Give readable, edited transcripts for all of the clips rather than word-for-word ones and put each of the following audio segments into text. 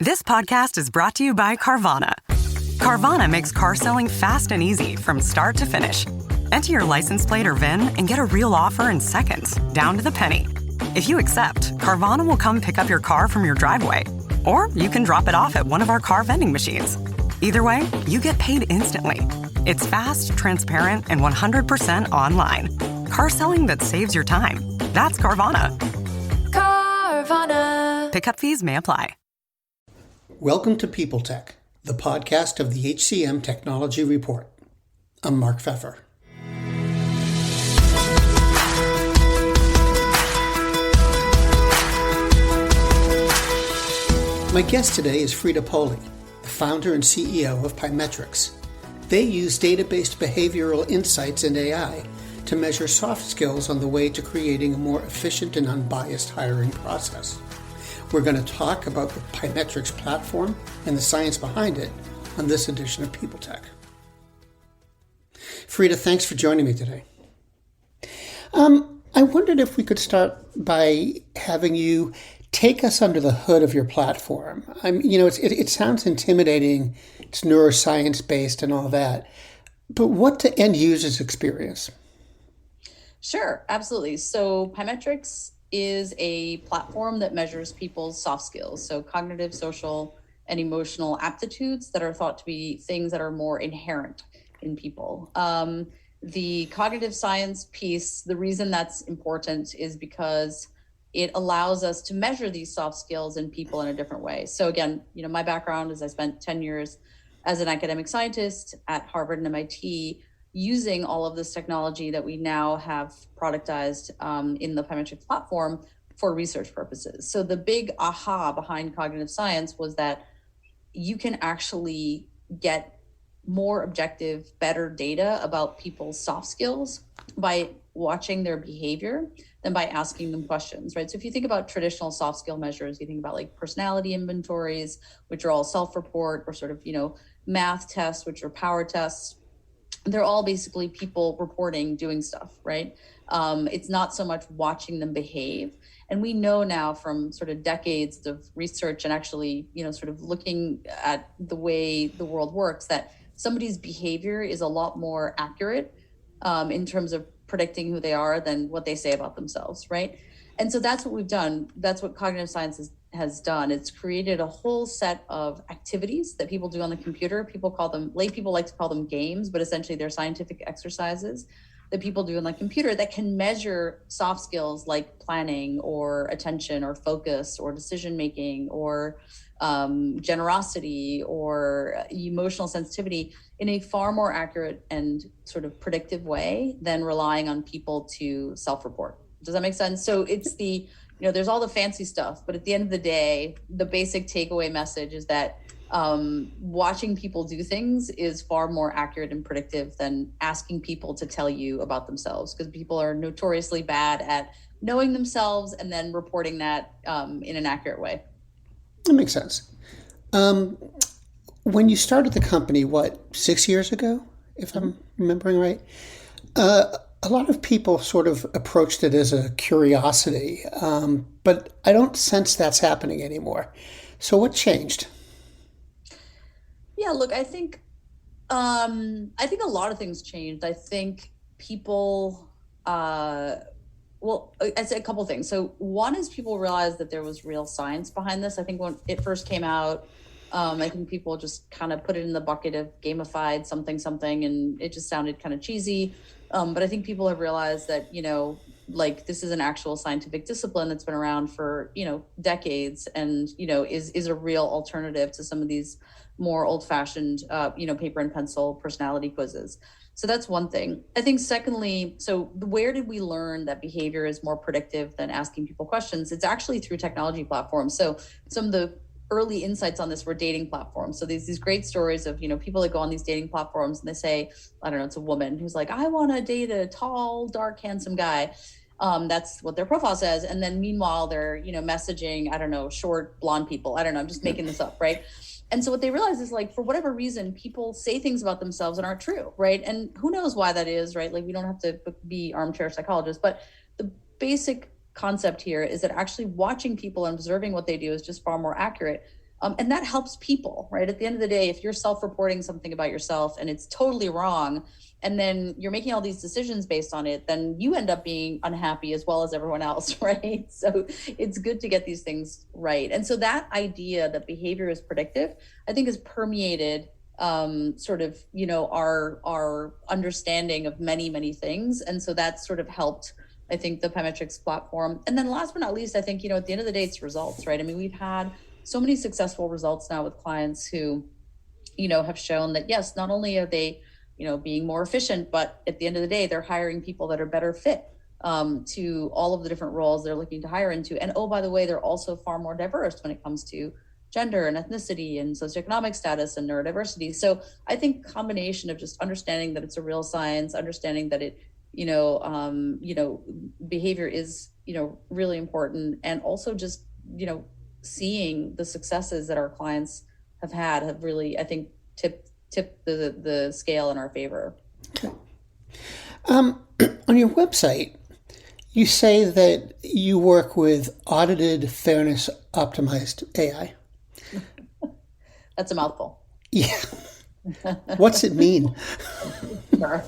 This podcast is brought to you by Carvana. Carvana makes car selling fast and easy from start to finish. Enter your license plate or VIN and get a real offer in seconds, down to the penny. If you accept, Carvana will come pick up your car from your driveway. Or you can drop it off at one of our car vending machines. Either way, you get paid instantly. It's fast, transparent, and 100% online. Car selling that saves your time. That's Carvana. Carvana. Pickup fees may apply. Welcome to People Tech, the podcast of the HCM Technology Report. I'm Mark Pfeffer. My guest today is Frida Polli, the founder and CEO of Pymetrics. They use data-based behavioral insights and AI to measure soft skills on the way to creating a more efficient and unbiased hiring process. We're going to talk about the Pymetrics platform and the science behind it on this edition of People Tech. Frida, thanks for joining me today. I wondered if we could start by having you take us under the hood of your platform. It sounds intimidating. It's neuroscience-based and all that. But what do end users experience? Sure, absolutely. So Pymetrics is a platform that measures people's soft skills, so cognitive, social, and emotional aptitudes that are thought to be things that are more inherent in people. The cognitive science piece, the reason that's important is because it allows us to measure these soft skills in people in a different way. So again, my background is I spent 10 years as an academic scientist at Harvard and MIT, using all of this technology that we now have productized in the Pymetrics platform for research purposes. So the big aha behind cognitive science was that you can actually get more objective, better data about people's soft skills by watching their behavior than by asking them questions, right? So if you think about traditional soft skill measures, you think about like personality inventories, which are all self-report, or sort of, math tests, which are power tests. They're all basically people reporting, doing stuff, right? It's not so much watching them behave. And we know now from sort of decades of research and actually, sort of looking at the way the world works, that somebody's behavior is a lot more accurate in terms of predicting who they are than what they say about themselves, right? And so that's what we've done. That's what cognitive science has done. It's created a whole set of activities that people do on the computer. Lay people like to call them games, but essentially they're scientific exercises that people do on the computer that can measure soft skills like planning or attention or focus or decision-making or generosity or emotional sensitivity in a far more accurate and sort of predictive way than relying on people to self-report. Does that make sense? So it's there's all the fancy stuff, but at the end of the day, the basic takeaway message is that watching people do things is far more accurate and predictive than asking people to tell you about themselves, because people are notoriously bad at knowing themselves and then reporting that in an accurate way. That makes sense. When you started the company, 6 years ago, if I'm remembering right, a lot of people sort of approached it as a curiosity, but I don't sense that's happening anymore. So what changed? Yeah, look, I think a lot of things changed. I think people, I'd say a couple things. So one is people realized that there was real science behind this. I think when it first came out, I think people just kind of put it in the bucket of gamified something, and it just sounded kind of cheesy. But I think people have realized that, this is an actual scientific discipline that's been around for, decades and, is a real alternative to some of these more old-fashioned, paper and pencil personality quizzes. So that's one thing. I think secondly, so where did we learn that behavior is more predictive than asking people questions? It's actually through technology platforms. So some of the early insights on this were dating platforms. So these great stories of, people that go on these dating platforms and they say, I don't know, it's a woman who's like, I want to date a tall, dark, handsome guy. That's what their profile says. And then meanwhile, they're, messaging, I don't know, short, blonde people. I don't know, I'm just making this up, right? And so what they realize is, like, for whatever reason, people say things about themselves that aren't true, right? And who knows why that is, right? Like, we don't have to be armchair psychologists, but the basic concept here is that actually watching people and observing what they do is just far more accurate. And that helps people, right? At the end of the day, if you're self-reporting something about yourself and it's totally wrong, and then you're making all these decisions based on it, then you end up being unhappy as well as everyone else, right? So it's good to get these things right. And so that idea that behavior is predictive, I think, has permeated sort of, our understanding of many, many things. And so that's sort of helped, I think, the Pymetrics platform. And then last but not least, I think, at the end of the day, it's results, right? I mean, we've had so many successful results now with clients who, have shown that, yes, not only are they, being more efficient, but at the end of the day, they're hiring people that are better fit to all of the different roles they're looking to hire into. And oh, by the way, they're also far more diverse when it comes to gender and ethnicity and socioeconomic status and neurodiversity. So I think combination of just understanding that it's a real science, understanding that it, behavior is, really important, and also just, seeing the successes that our clients have really, I think, tipped the scale in our favor. Okay. On your website, you say that you work with audited, fairness optimized AI. That's a mouthful. Yeah. What's it mean? Sure.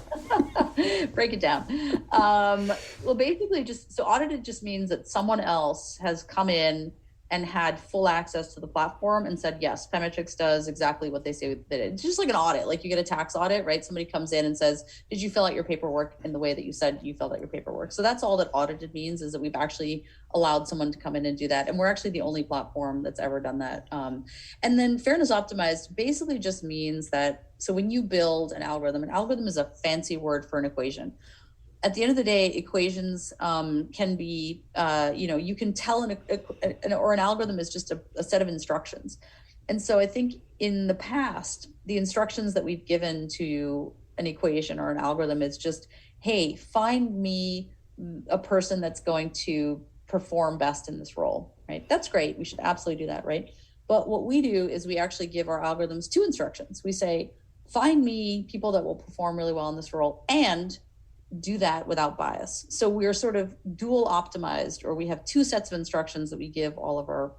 Break it down. Well, basically, so audited just means that someone else has come in and had full access to the platform and said, yes, Pymetrics does exactly what they say that it's just like an audit. Like you get a tax audit, right? Somebody comes in and says, did you fill out your paperwork in the way that you said you filled out your paperwork? So that's all that audited means, is that we've actually allowed someone to come in and do that. And we're actually the only platform that's ever done that. And then fairness optimized basically just means that, so when you build an algorithm is a fancy word for an equation. At the end of the day, equations can be, you can tell an algorithm is just a set of instructions. And so I think in the past, the instructions that we've given to an equation or an algorithm is just, hey, find me a person that's going to perform best in this role, right? That's great. We should absolutely do that, right? But what we do is we actually give our algorithms two instructions. We say, find me people that will perform really well in this role, and do that without bias. So we're sort of dual optimized, or we have two sets of instructions that we give all of our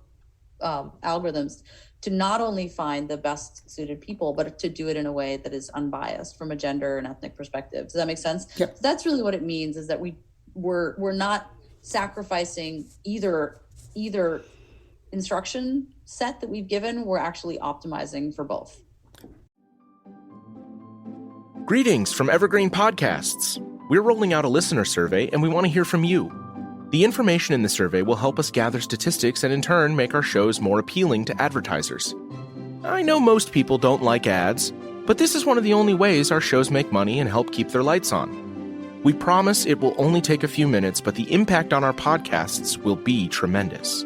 algorithms to not only find the best suited people, but to do it in a way that is unbiased from a gender and ethnic perspective. Does that make sense? Yep. So that's really what it means, is that we're not sacrificing either instruction set that we've given. We're actually optimizing for both. Greetings from Evergreen Podcasts. We're rolling out a listener survey, and we want to hear from you. The information in the survey will help us gather statistics and in turn make our shows more appealing to advertisers. I know most people don't like ads, but this is one of the only ways our shows make money and help keep their lights on. We promise it will only take a few minutes, but the impact on our podcasts will be tremendous.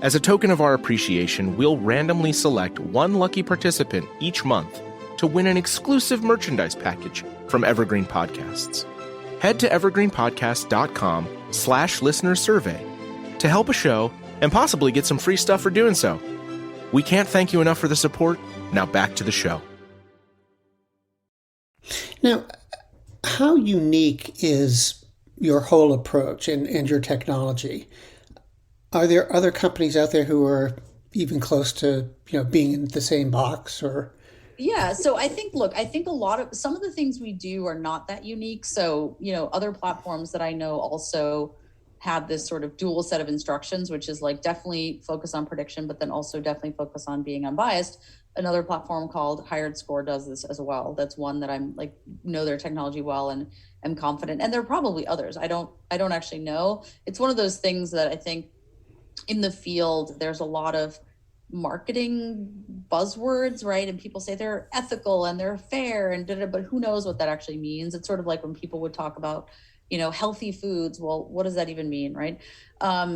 As a token of our appreciation, we'll randomly select one lucky participant each month to win an exclusive merchandise package from Evergreen Podcasts. Head to evergreenpodcast.com/listener survey to help a show and possibly get some free stuff for doing so. We can't thank you enough for the support. Now back to the show. Now, how unique is your whole approach and your technology? Are there other companies out there who are even close to, being in the same box, or? Yeah. So I think some of the things we do are not that unique. So, other platforms that I know also have this sort of dual set of instructions, which is like definitely focus on prediction, but then also definitely focus on being unbiased. Another platform called Hired Score does this as well. That's one that I'm know their technology well and am confident. And there are probably others. I don't actually know. It's one of those things that I think in the field, there's a lot of marketing buzzwords, right? And people say they're ethical and they're fair and but who knows what that actually means? It's sort of like when people would talk about, healthy foods. Well, what does that even mean, right?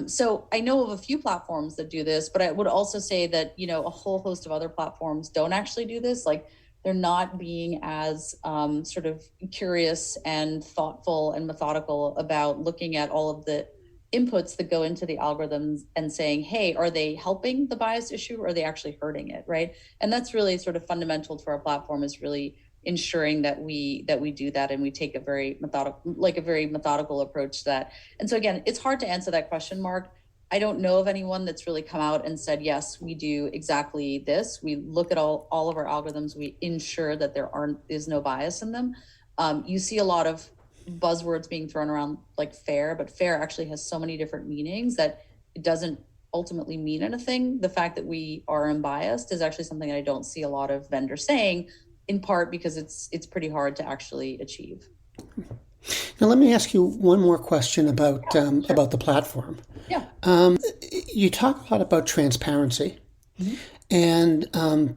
So I know of a few platforms that do this, but I would also say that, a whole host of other platforms don't actually do this. Like they're not being as sort of curious and thoughtful and methodical about looking at all of the inputs that go into the algorithms and saying, hey, are they helping the bias issue or are they actually hurting it, right? And that's really sort of fundamental to our platform, is really ensuring that we do that, and we take a very methodical approach to that. And so again, it's hard to answer that question, Mark. I don't know of anyone that's really come out and said, yes, we do exactly this. We look at all of our algorithms. We ensure that is no bias in them. You see a lot of buzzwords being thrown around like fair, but fair actually has so many different meanings that it doesn't ultimately mean anything. The fact that we are unbiased is actually something that I don't see a lot of vendors saying, in part because it's pretty hard to actually achieve. Now, let me ask you one more question about about the platform. Yeah. You talk a lot about transparency, Mm-hmm. and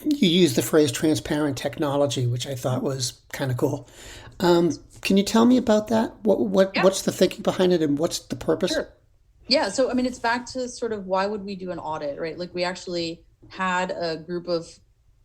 you use the phrase transparent technology, which I thought was kind of cool. Can you tell me about that? What's the thinking behind it, and what's the purpose? Sure. Yeah. So, I mean, it's back to sort of why would we do an audit, right? Like, we actually had a group of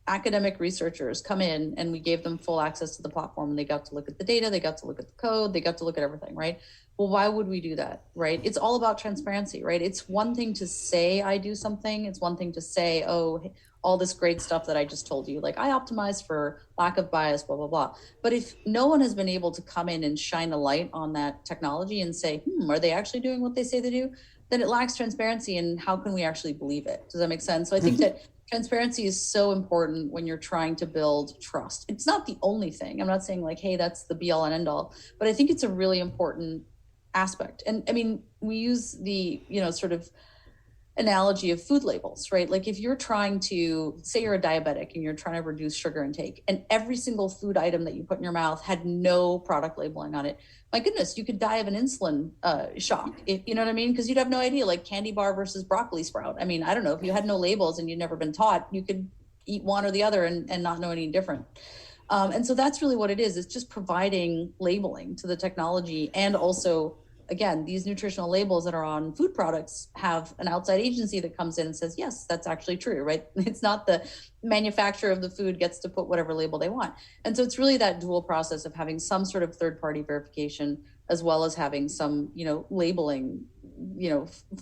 academic researchers come in and we gave them full access to the platform, and they got to look at the data, they got to look at the code, they got to look at everything, right? Well, why would we do that, right? It's all about transparency, right? It's one thing to say I do something. It's one thing to say, oh, all this great stuff that I just told you, like I optimize for lack of bias, blah, blah, blah. But if no one has been able to come in and shine a light on that technology and say, are they actually doing what they say they do? Then it lacks transparency, and how can we actually believe it? Does that make sense? So I think that transparency is so important when you're trying to build trust. It's not the only thing. I'm not saying like, hey, that's the be all and end all, but I think it's a really important aspect. And I mean, we use the, sort of analogy of food labels, right? Like, if you're trying to say you're a diabetic and you're trying to reduce sugar intake, and every single food item that you put in your mouth had no product labeling on it, my goodness, you could die of an insulin shock, if you know what I mean? Because you'd have no idea, like candy bar versus broccoli sprout. I mean, I don't know, if you had no labels and you'd never been taught, you could eat one or the other and not know any different. And so that's really what it is. It's just providing labeling to the technology. And also, again, these nutritional labels that are on food products have an outside agency that comes in and says, yes, that's actually true, right? It's not the manufacturer of the food gets to put whatever label they want. And so it's really that dual process of having some sort of third-party verification, as well as having some, labeling,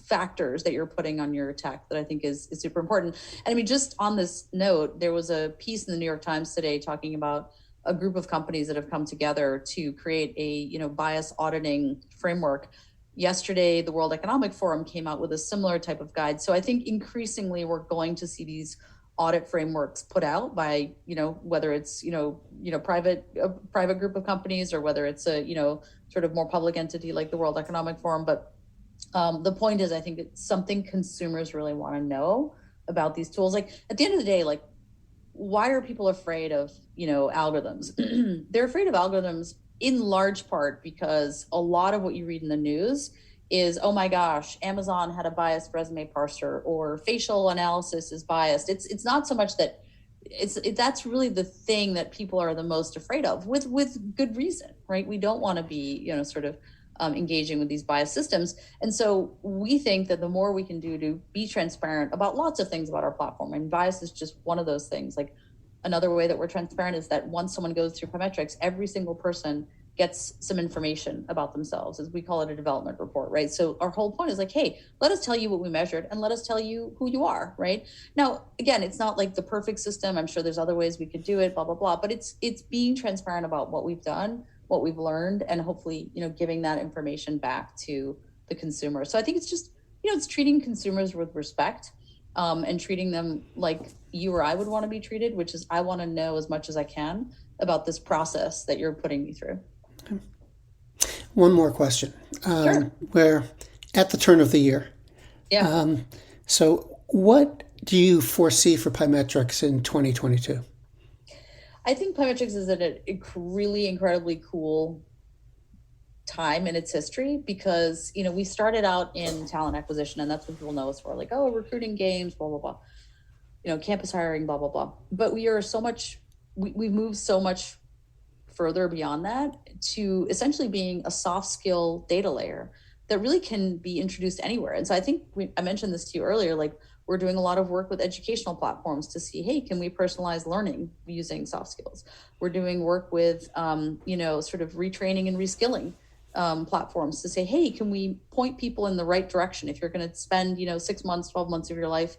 factors that you're putting on your tech that I think is super important. And I mean, just on this note, there was a piece in the New York Times today talking about a group of companies that have come together to create a, bias auditing framework. Yesterday, the World Economic Forum came out with a similar type of guide. So I think increasingly we're going to see these audit frameworks put out by, whether it's, private group of companies, or whether it's a, sort of more public entity like the World Economic Forum. But the point is, I think it's something consumers really want to know about these tools. Like, at the end of the day, like, why are people afraid of, algorithms? They're afraid of algorithms in large part because a lot of what you read in the news is, oh my gosh, Amazon had a biased resume parser, or facial analysis is biased. It's not so much that that's really the thing that people are the most afraid of, with good reason, right? We don't want to be, sort of engaging with these biased systems. And so we think that the more we can do to be transparent about lots of things about our platform, and bias is just one of those things. Like, another way that we're transparent is that once someone goes through Pymetrics, every single person gets some information about themselves, as we call it, a development report, right? So our whole point is like, hey, let us tell you what we measured, and let us tell you who you are, right? Now, again, it's not like the perfect system. I'm sure there's other ways we could do it, blah, blah, blah, but it's being transparent about what we've done, what we've learned, and hopefully, giving that information back to the consumer. So I think it's just, it's treating consumers with respect, and treating them like you or I would want to be treated, which is, I want to know as much as I can about this process that you're putting me through. One more question. Sure. We're at the turn of the year. Yeah. So what do you foresee for Pymetrics in 2022? I think Pymetrics is at a really incredibly cool time in its history, because, we started out in talent acquisition, and that's what people know us for, like, oh, recruiting games, blah, blah, blah, campus hiring, blah, blah, blah. But we've moved so much further beyond that to essentially being a soft skill data layer that really can be introduced anywhere. And so I think I mentioned this to you earlier, like, we're doing a lot of work with educational platforms to see, hey, can we personalize learning using soft skills? We're doing work with, sort of retraining and reskilling platforms to say, hey, can we point people in the right direction? If you're going to spend, 6 months, 12 months of your life,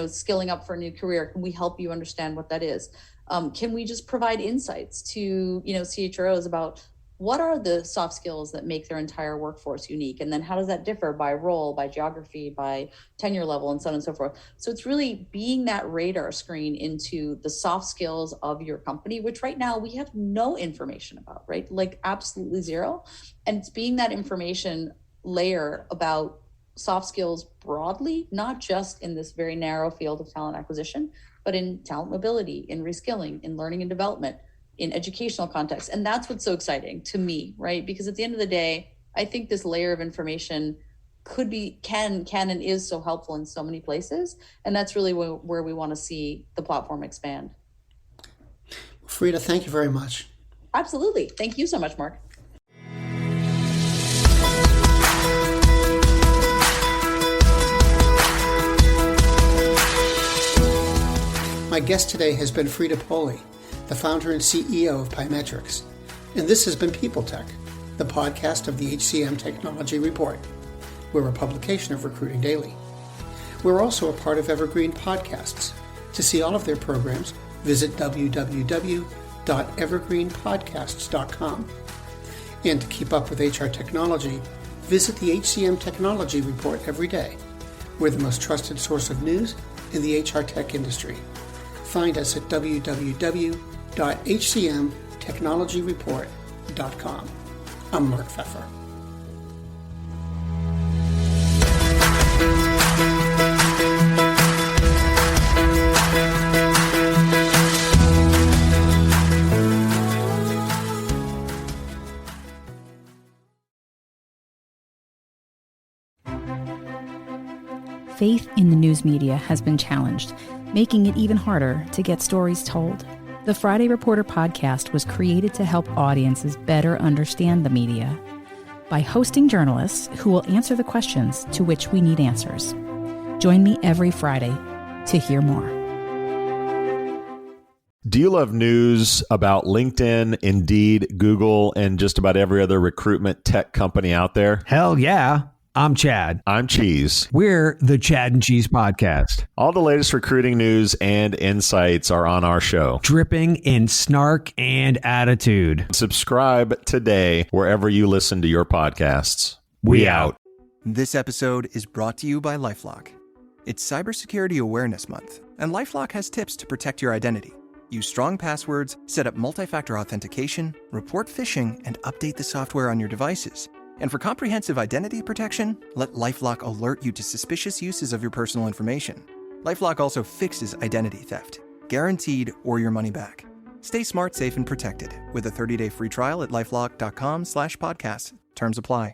skilling up for a new career, can we help you understand what that is? Can we just provide insights to, CHROs about what are the soft skills that make their entire workforce unique? And then how does that differ by role, by geography, by tenure level, and so on and so forth? So it's really being that radar screen into the soft skills of your company, which right now we have no information about, right? Like absolutely zero. And it's being that information layer about soft skills broadly, not just in this very narrow field of talent acquisition, but in talent mobility, in reskilling, in learning and development, in educational context. And that's what's so exciting to me, right? Because at the end of the day, I think this layer of information can and is so helpful in so many places. And that's really where we want to see the platform expand. Frida, thank you very much. Absolutely. Thank you so much, Mark. My guest today has been Frida Polli, the founder and CEO of Pymetrics. And this has been People Tech, the podcast of the HCM Technology Report. We're a publication of Recruiting Daily. We're also a part of Evergreen Podcasts. To see all of their programs, visit www.evergreenpodcasts.com. And to keep up with HR technology, visit the HCM Technology Report every day. We're the most trusted source of news in the HR tech industry. Find us at www.hcmtechnologyreport.com. I'm Mark Pfeffer. Faith in the news media has been challenged, making it even harder to get stories told. The Friday Reporter podcast was created to help audiences better understand the media by hosting journalists who will answer the questions to which we need answers. Join me every Friday to hear more. Do you love news about LinkedIn, Indeed, Google, and just about every other recruitment tech company out there? Hell yeah. I'm Chad. I'm Cheese. We're the Chad and Cheese Podcast. All the latest recruiting news and insights are on our show. Dripping in snark and attitude. Subscribe today wherever you listen to your podcasts. We out. This episode is brought to you by LifeLock. It's Cybersecurity Awareness Month, and LifeLock has tips to protect your identity. Use strong passwords, set up multi-factor authentication, report phishing, and update the software on your devices. And for comprehensive identity protection, let LifeLock alert you to suspicious uses of your personal information. LifeLock also fixes identity theft, guaranteed or your money back. Stay smart, safe, and protected with a 30-day free trial at LifeLock.com/podcast. Terms apply.